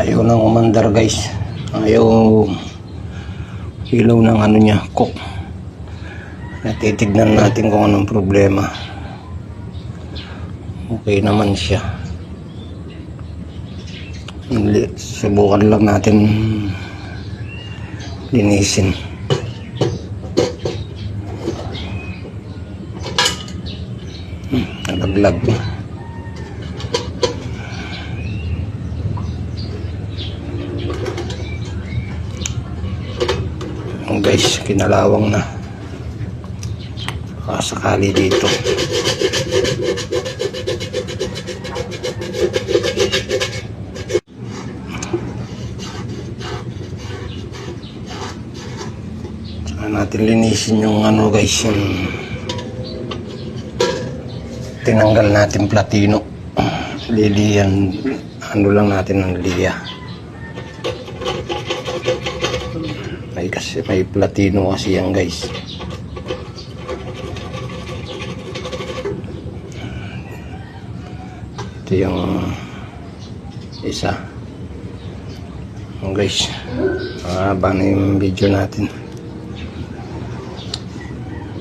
Ayaw nang umandar guys. Ayaw ilaw ng ano niya, cook. Natitignan natin kung anong problema. Okay naman siya. Subukan lang natin linisin. Nalaglag. Guys, kinalawang na. Sakali dito. Saka natin linisin yung ano guys, yung tinanggal natin platino. Liliyan, ano lang natin ng liya. Kasi may platino kasi yan guys. Ito yung isa. Guys, mahaba na yung video natin.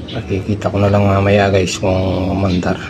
Makikita ko na lang mamaya guys kung umandar.